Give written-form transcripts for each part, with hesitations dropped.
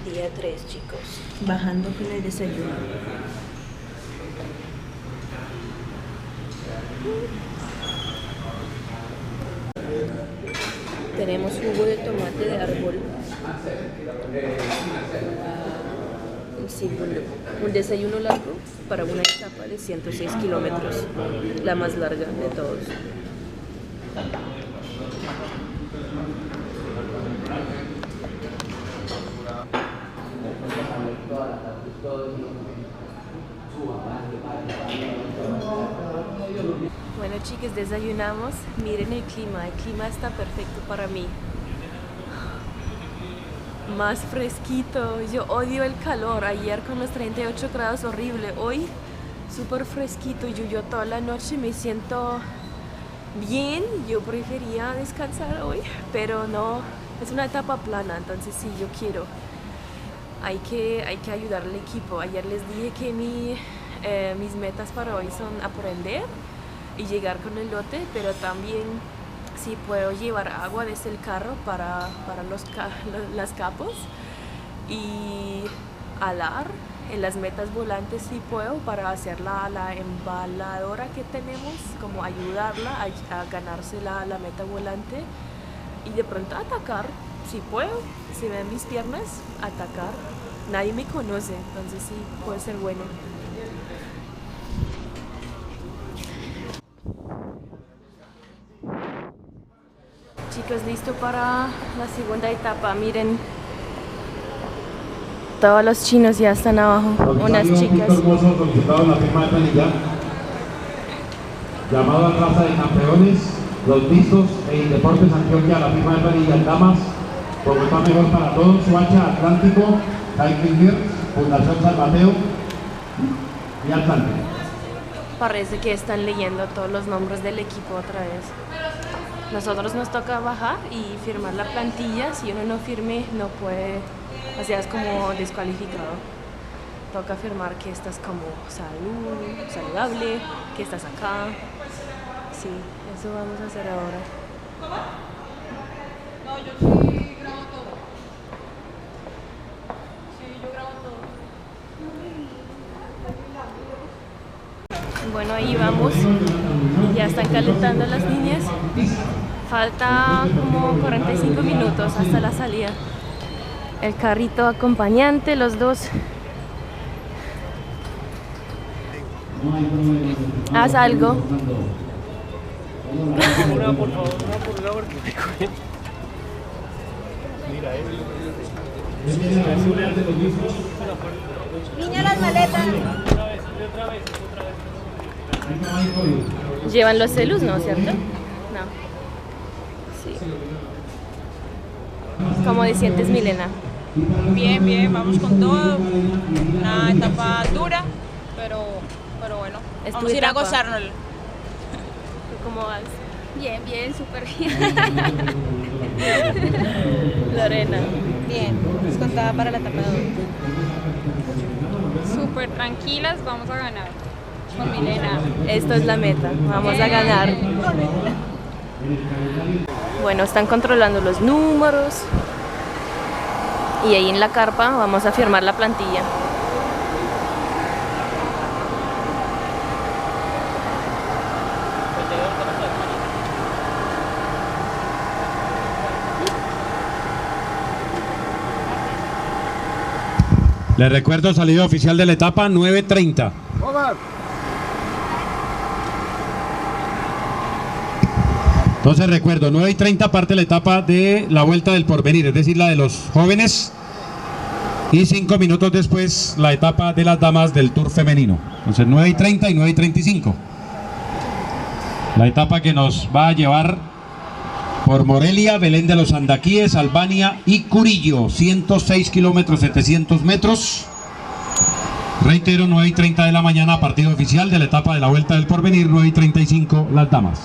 Día 3, chicos. Bajando con el desayuno. Tenemos jugo de tomate de árbol. Un desayuno largo para una etapa de 106 kilómetros, la más larga de todos. Bueno, chicas, desayunamos. Miren el clima está perfecto para mí. Más fresquito, yo odio el calor. Ayer con los 38 grados horrible, hoy súper fresquito. Yo toda la noche me siento bien. Yo prefería descansar hoy, pero no, es una etapa plana, entonces sí, yo quiero. Hay que ayudar al equipo. Ayer les dije que mis metas para hoy son aprender y llegar con el lote, pero también si puedo llevar agua desde el carro para las capos y alar en las metas volantes si puedo para hacer la embaladora que tenemos, como ayudarla a ganarse la meta volante y de pronto atacar, si puedo, si ven mis piernas, atacar. Nadie me conoce, entonces sí, puede ser bueno. Chicos, listo para la segunda etapa. Miren, todos los chinos ya están abajo, unas chicas. Solicitado la firma de planilla, llamado a raza de campeones, los vistos e Deportes Antioquia, la firma de planilla, damas, Bogotá Mejor para Todos, Suacha Atlántico, Hiking Fundación San Mateo y Atlante. Parece que están leyendo todos los nombres del equipo otra vez. Nosotros nos toca bajar y firmar la plantilla. Si uno no firme, no puede, o sea, es como descualificado. Toca firmar que estás como saludable, que estás acá. Sí, eso vamos a hacer ahora. No, yo sí grabo todo. Sí, yo grabo todo. Bueno, ahí vamos. Ya están calentando las niñas. Falta como 45 minutos hasta la salida. El carrito acompañante, los dos. Haz algo. Una, por favor, porque me coge. Mira, Niña, las maletas. Otra vez. Llevan los celus, ¿no? ¿Cierto? No. Sí. ¿Cómo te sientes, Milena? Bien, vamos con todo. Una etapa dura, pero bueno. Es tu Vamos a ir a etapa. gozárnoslo. ¿Tú cómo vas? Bien, súper bien. Lorena. Bien, descontada para la etapa de hoy. Súper tranquilas, vamos a ganar. Con Milena. Esto es la meta. Vamos a ganar. Bueno, están controlando los números. Y ahí en la carpa vamos a firmar la plantilla. Les recuerdo salida oficial de la etapa 9:30. Entonces recuerdo, 9:30 parte la etapa de la Vuelta del Porvenir, es decir, la de los jóvenes. Y 5 minutos después la etapa de las damas del Tour femenino. Entonces 9:30 y 9:35. La etapa que nos va a llevar por Morelia, Belén de los Andaquíes, Albania y Curillo. 106 kilómetros, 700 metros. Reitero, 9:30 de la mañana, partido oficial de la etapa de la Vuelta del Porvenir, 9:35 las damas.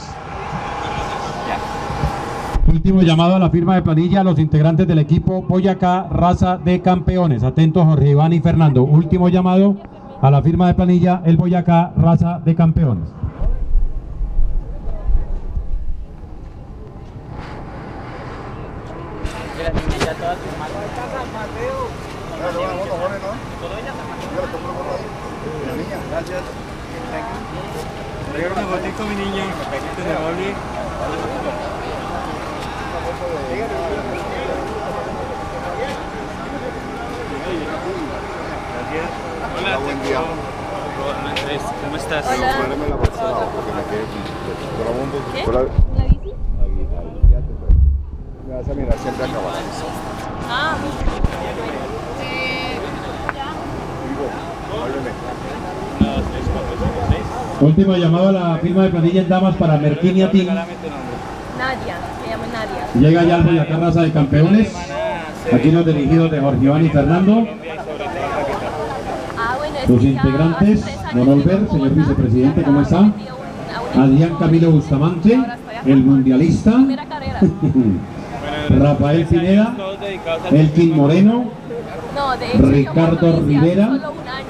Último llamado a la firma de planilla a los integrantes del equipo Boyacá Raza de Campeones. Atentos Jorge Iván y Fernando. Último llamado a la firma de planilla, el Boyacá Raza de Campeones. Ya todas firmadas. Regalo una fotico, mi niña. Tan amable. Gracias. Hola, buen día. ¿Cómo estás? Hola. ¿Qué? ¿La bici? Me vas a mirar siempre a caballos. Ah, Último llamado a la firma de planilla en damas para Merkinia Team. Nadia, me llamo Nadia. Llega ya el Boyacá Raza de Campeones. Aquí los dirigidos de Jorge Iván y Fernando. Ah, bueno, es Sus que ya integrantes, hace 3 años don en Olver, Bogotá, señor vicepresidente, ¿cómo está? metí a un Adrián Camilo Bustamante, Ahora estoy acá. el mundialista. Primera carrera. Rafael Pineda, Elkin Moreno, No, de hecho, Ricardo yo cuando hice hace Rivera, solo un año,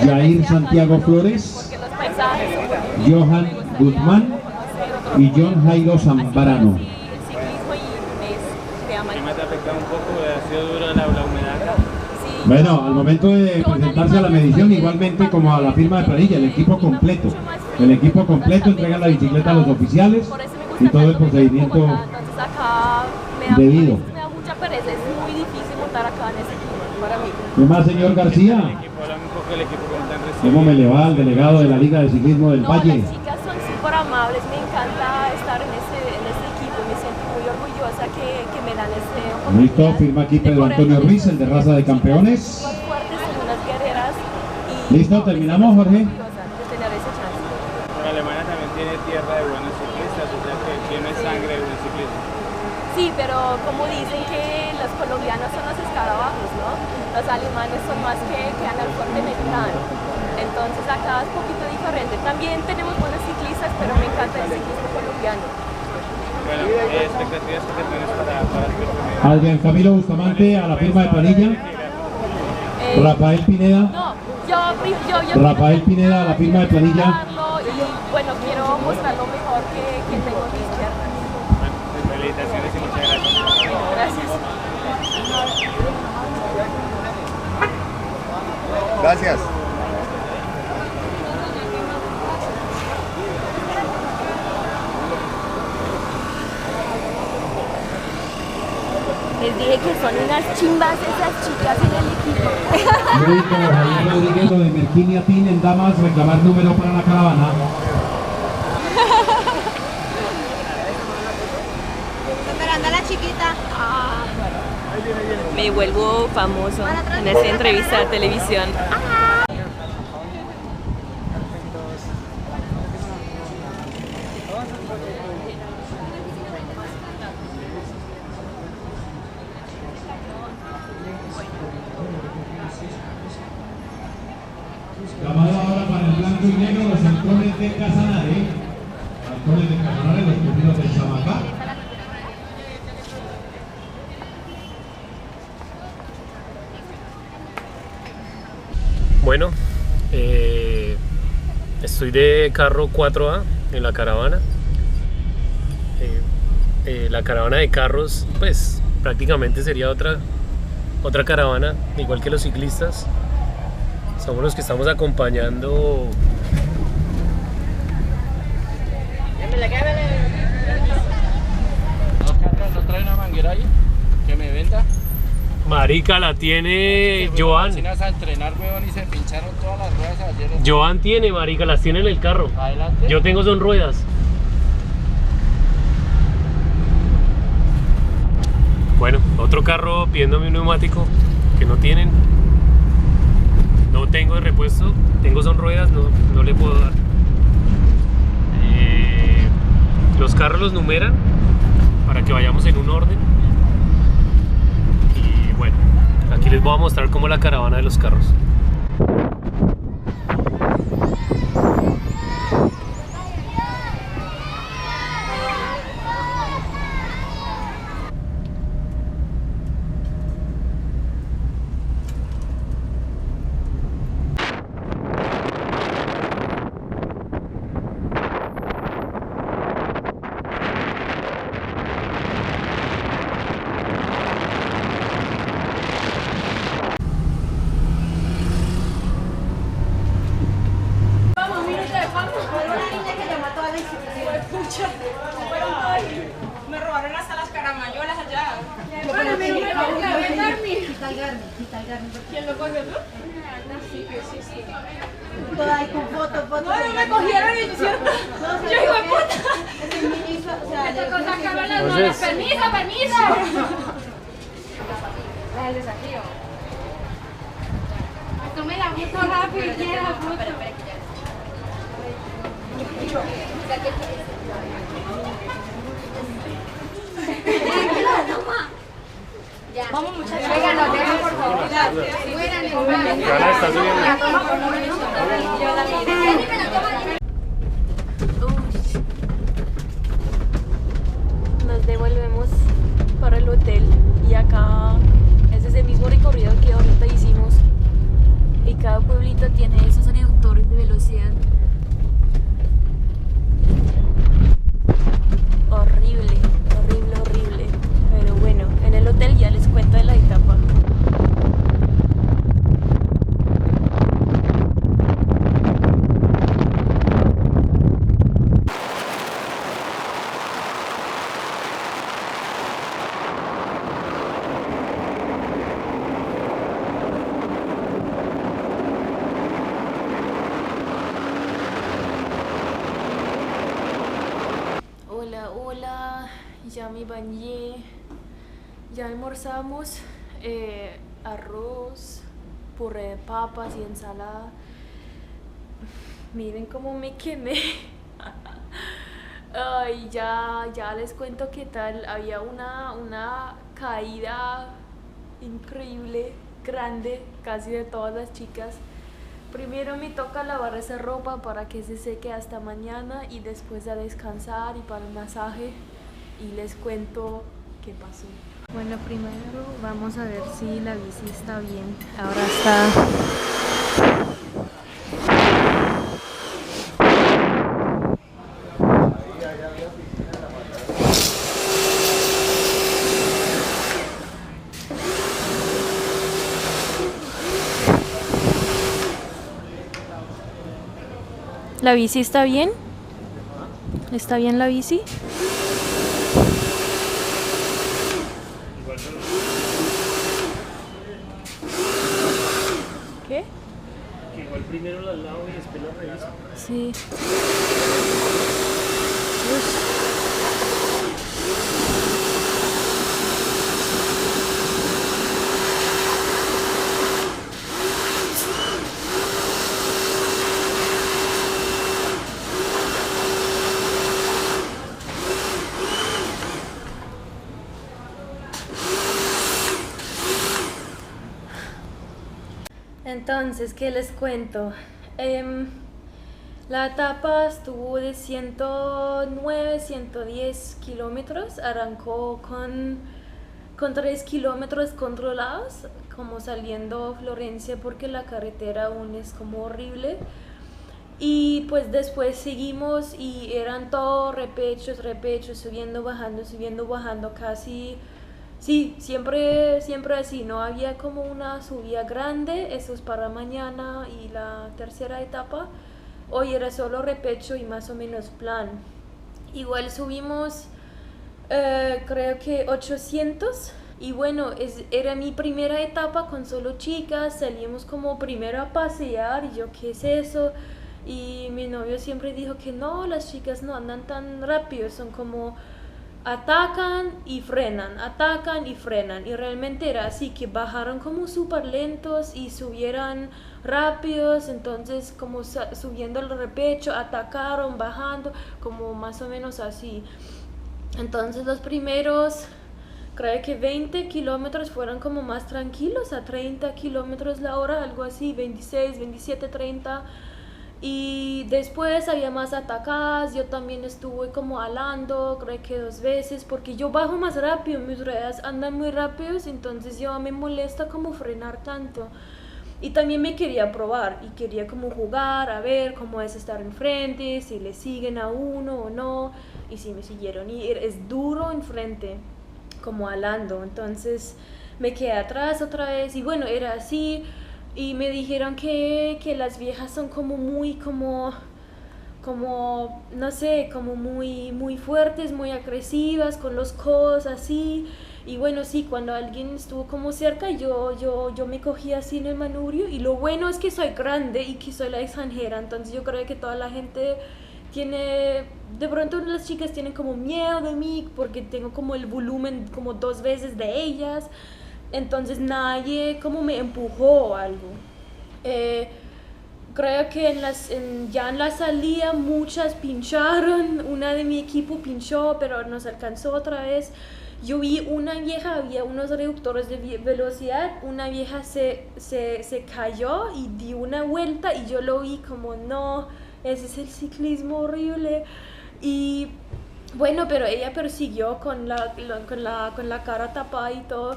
Jair empecé acá Santiago solo Flores, porque los paisajes son bonitos, Johan me gustaría Guzmán conocer otros y John Jairo Así Zambrano. conocí el ciclismo y me llama. ¿Qué me te ha afectado un poco? ¿Ha sido dura la humedad acá? Sí. Bueno, al momento de presentarse a la medición, igualmente como a la firma de planilla, el equipo completo. El equipo completo entrega la bicicleta a los oficiales Por eso me gusta y todo el tanto vivir en procedimiento Bogotá, entonces acá debido. me da mucha pereza, es muy difícil montar acá en este clima para mí. ¿Qué más, señor García? Háblame un poco del equipo que están ¿Cómo me le va al delegado de la Liga de Ciclismo del No, Valle? las chicas son súper amables, me encanta estar en este equipo, me siento muy orgullosa que me dan este oportunidad. Listo, firma aquí de Pedro correr Antonio con Ruiz, estas el de Raza de chicas Campeones. Son fuertes, son unas guerreras y Listo, no, me terminamos, siento Jorge. orgullosa de tener ese chance. Pero Alemania también tiene tierra de buenos ciclistas, o sea que tiene sangre de buen ciclismo. Sí, pero como dicen que los colombianos son los escarabajos, ¿no? Los alemanes son más que ganan fuerte en el plano. Entonces acá es un poquito diferente. También tenemos buenos ciclistas, pero me encanta el ciclismo colombiano. Bueno, expectativas que te tienes para el torneo. Adrián Camilo Bustamante a la firma de planilla. Eh, Rafael Pineda. No, yo Rafael Pineda a la firma de planilla. Y bueno, quiero mostrar lo mejor que tengo en mis piernas. Felicitaciones y muchas gracias. Gracias. Gracias. Les dije que son unas chimbas esas chicas en el equipo. Médico Javier Rodríguez, lo de Merkinia Team en damas, reclamar número para la caravana. Esperando a la chiquita. Me vuelvo famoso en esta entrevista de televisión. Llamado ahora para el blanco y negro, los halcones de Casanare. Halcones de Casanare, los pupilos del Chamacá. Bueno, estoy de carro 4A en la caravana. La caravana de carros, pues prácticamente sería otra caravana, igual que los ciclistas. Somos los que estamos acompañando. ¿No trae una manguera ahí? Que me venda. Marica, la tiene Joan. Vecinas a entrenar, weón, y se pincharon todas las ruedas ayer. Joan tiene, marica, las tiene en el carro. Adelante. Yo tengo son ruedas. Bueno, otro carro pidiéndome un neumático que no tienen. No tengo de repuesto, tengo son ruedas, no le puedo dar. Los carros los numeran para que vayamos en un orden. Y bueno, aquí les voy a mostrar cómo la caravana de los carros. ¿Quién lo cogió? Toda ahí con foto. No me cogieron, ¿es cierto? Yo digo, puta. Ese niño hizo, o sea, Esta cosa acaba las Entonces- manos. ¡Permiso! El desafío. Tome la foto rápido y quiera la foto. vamos muchachos. Venga, nos dejan por favor. Joana está subiendo. Nos devolvemos para el hotel y acá es ese mismo recorrido que ahorita hicimos y cada pueblito tiene esos reductores de velocidad. Horrible, horrible, horrible, pero bueno, en el hotel ya les cuento de la etapa. Hola, hola, ya me bañé, ya almorzamos, arroz, puré de papas y ensalada. Miren cómo me quemé. Ay, ya les cuento qué tal. Había una caída increíble, grande, casi de todas las chicas. Primero me toca lavar esa ropa para que se seque hasta mañana y después a descansar y para el masaje y les cuento qué pasó. Bueno, primero vamos a ver si la bici está bien. Ahora está... ¿La bici está bien? ¿Está bien la bici? ¿Qué? Que igual primero la lavo y después la reviso. Sí. Entonces, ¿qué les cuento? La etapa estuvo de 109, 110 kilómetros. Arrancó con 3 kilómetros controlados, como saliendo Florencia porque la carretera aún es como horrible. Y pues después seguimos y eran todos repechos, subiendo, bajando casi... Sí, siempre así, no había como una subida grande, eso es para mañana y la tercera etapa. Hoy era solo repecho y más o menos plan. Igual subimos, creo que 800 y bueno, era mi primera etapa con solo chicas, salimos como primero a pasear y yo, ¿qué es eso? Y mi novio siempre dijo que no, las chicas no andan tan rápido, son como... atacan y frenan y realmente era así, que bajaron como súper lentos y subieran rápidos, entonces como subiendo el repecho, atacaron, bajando, como más o menos así. Entonces los primeros, creo que 20 kilómetros fueron como más tranquilos, a 30 kilómetros la hora, algo así, 26, 27, 30. Y después había más atacadas, yo también estuve como alando, creo que 2 veces, porque yo bajo más rápido, mis ruedas andan muy rápidos, entonces yo me molesta como frenar tanto. Y también me quería probar y quería como jugar, a ver cómo es estar enfrente, si le siguen a uno o no, y si me siguieron, y es duro enfrente, como alando, entonces me quedé atrás otra vez, y bueno, era así. Y me dijeron que las viejas son como muy, como no sé, como muy fuertes, muy agresivas, con los codos así. Y bueno, sí, cuando alguien estuvo como cerca, yo me cogí así en el manubrio. Y lo bueno es que soy grande y que soy la extranjera. Entonces yo creo que toda la gente tiene... De pronto las chicas tienen como miedo de mí porque tengo como el volumen como 2 veces de ellas. Entonces nadie como me empujó o algo. Creo que ya en la salida muchas pincharon. Una de mi equipo pinchó, pero nos alcanzó otra vez. Yo vi una vieja, había unos reductores de velocidad, una vieja se cayó y dio una vuelta y yo lo vi como no, ese es el ciclismo horrible. Y bueno, pero ella persiguió con la cara tapada y todo.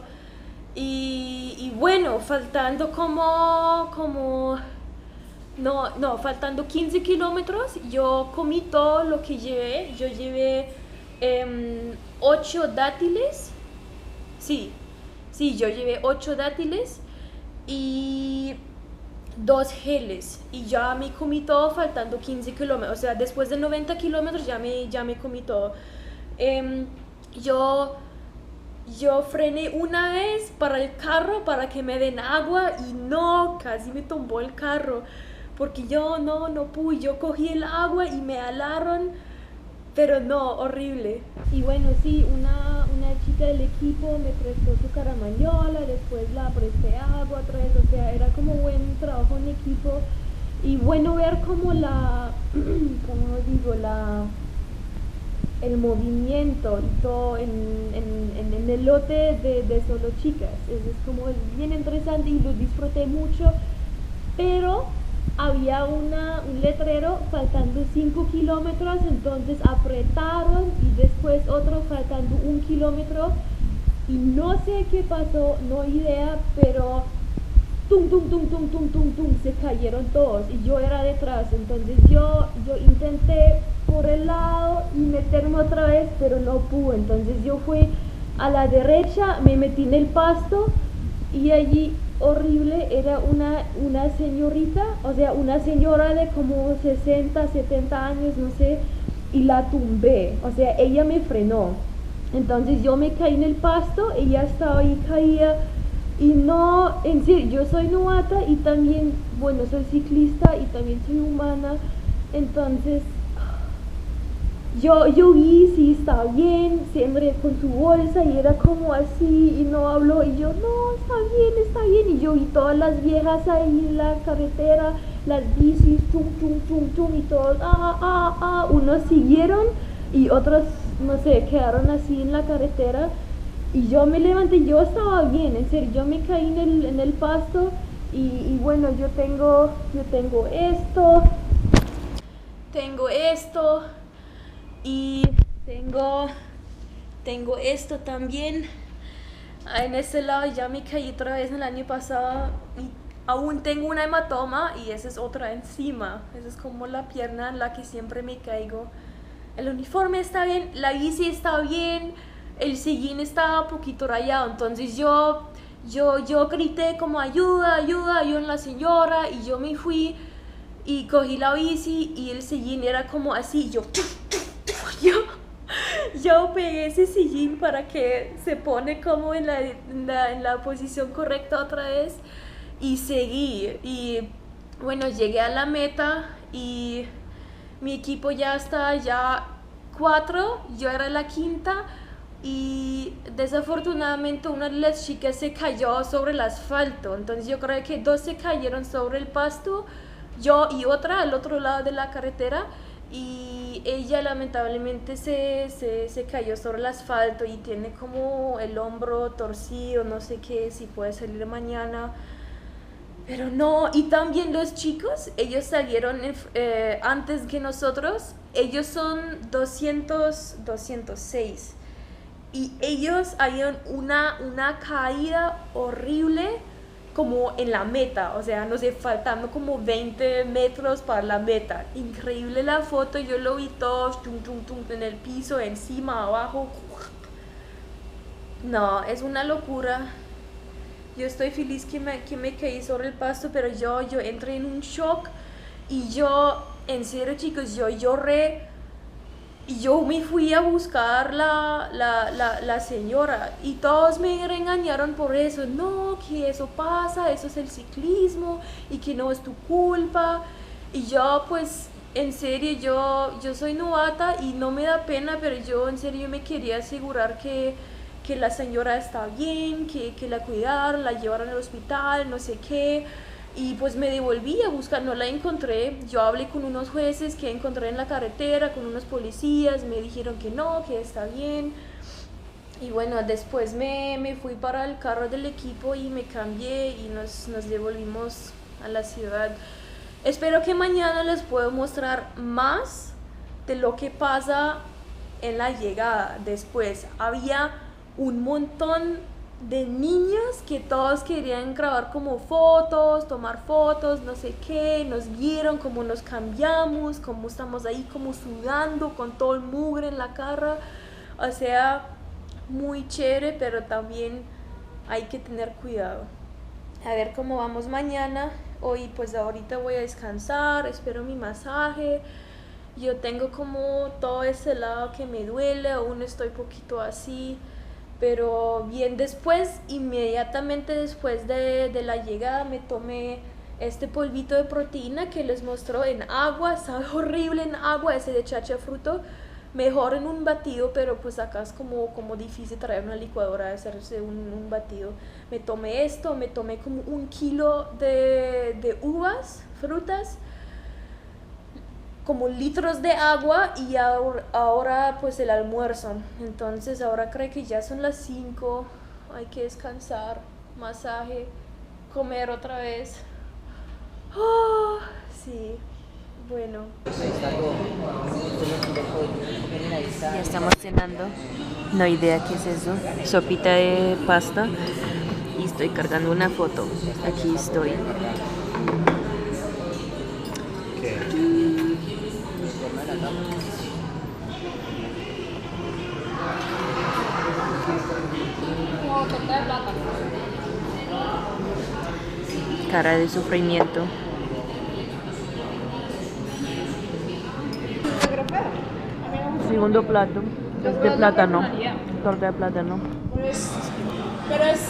Y bueno, faltando faltando 15 kilómetros, yo comí todo lo que llevé. Yo llevé 8 dátiles. Sí, yo llevé 8 dátiles y 2 geles. Y ya me comí todo faltando 15 kilómetros. O sea, después de 90 kilómetros ya me comí todo. Yo frené una vez para el carro para que me den agua y no, casi me tumbó el carro. Porque yo no pude, yo cogí el agua y me alaron, pero no, horrible. Y bueno, sí, una chica del equipo me prestó su caramañola, después la presté agua otra vez, o sea, era como buen trabajo en equipo. Y bueno ver como el movimiento y todo en el lote de solo chicas. Eso es como bien interesante y lo disfruté mucho, pero había un letrero faltando 5 kilómetros, entonces apretaron y después otro faltando 1 kilómetro y no sé qué pasó, no idea, pero tum, se cayeron todos y yo era detrás, entonces yo intenté por el lado y meterme otra vez, pero no pude, entonces yo fui a la derecha, me metí en el pasto y allí horrible, era una señorita, o sea, una señora de como 60, 70 años, no sé, y la tumbé, o sea, ella me frenó, entonces yo me caí en el pasto, ella estaba ahí caída, y no, en serio, yo soy novata y también, bueno, soy ciclista y también soy humana, entonces yo vi si estaba bien, siempre con su bolsa y era como así y no habló y yo, no, está bien, y yo vi todas las viejas ahí en la carretera, las bicis, tum, y todos, unos siguieron y otros, no sé, quedaron así en la carretera y yo me levanté, yo estaba bien, en serio, yo me caí en el pasto y bueno, yo tengo esto, y tengo esto también. En este lado ya me caí otra vez el año pasado y aún tengo una hematoma y esa es otra encima. Esa es como la pierna en la que siempre me caigo. El uniforme está bien, la bici está bien, el sillín está un poquito rayado, entonces yo grité como ayuda en la señora y yo me fui y cogí la bici y el sillín era como así, yo pegué ese sillín para que se pone como en la posición correcta otra vez y seguí y bueno, llegué a la meta y mi equipo ya está 4, yo era la 5ª y desafortunadamente una de las chicas se cayó sobre el asfalto, entonces yo creo que 2 se cayeron sobre el pasto, yo y otra al otro lado de la carretera y ella lamentablemente se cayó sobre el asfalto y tiene como el hombro torcido, no sé qué, si puede salir mañana, pero no. Y también los chicos, ellos salieron antes que nosotros, ellos son 206 y ellos hayan una caída horrible como en la meta, o sea, no sé, faltando como 20 metros para la meta. Increíble la foto, yo lo vi todos en el piso, encima, abajo. No, es una locura. Yo estoy feliz que me caí sobre el pasto, pero yo entré en un shock y yo, en serio chicos, yo lloré Y yo me fui a buscar la señora y todos me regañaron por eso. No, que eso pasa, eso es el ciclismo y que no es tu culpa. Y yo pues en serio, yo soy novata y no me da pena, pero yo en serio me quería asegurar que la señora está bien, que la cuidaron, la llevaron al hospital, no sé qué. Y pues me devolví a buscar, no la encontré. Yo hablé con unos jueces que encontré en la carretera, con unos policías, me dijeron que no, que está bien. Y bueno, después me fui para el carro del equipo y me cambié y nos devolvimos a la ciudad. Espero que mañana les pueda mostrar más de lo que pasa en la llegada. Después había un montón de niños que todos querían grabar como fotos, tomar fotos, no sé qué. Nos vieron cómo nos cambiamos, cómo estamos ahí como sudando con todo el mugre en la cara. O sea, muy chévere, pero también hay que tener cuidado. A ver cómo vamos mañana. Hoy pues ahorita voy a descansar, espero mi masaje. Yo tengo como todo ese lado que me duele, aún estoy poquito así, pero bien. Después, inmediatamente después de la llegada, me tomé este polvito de proteína que les mostró en agua. Sabe horrible en agua, ese de chacha fruto. Mejor en un batido, pero pues acá es como difícil traer una licuadora de hacerse un batido. Me tomé esto, me tomé como 1 kilo de uvas, frutas, como litros de agua y ahora pues el almuerzo. Entonces ahora creo que ya son las 5, hay que descansar, masaje, comer otra vez. Oh, sí, bueno. Ya estamos cenando. No hay idea qué es eso. Sopita de pasta. Y estoy cargando una foto. Aquí estoy. Cara de sufrimiento. Segundo plato. Es de plátano. Torta de plátano. Pero es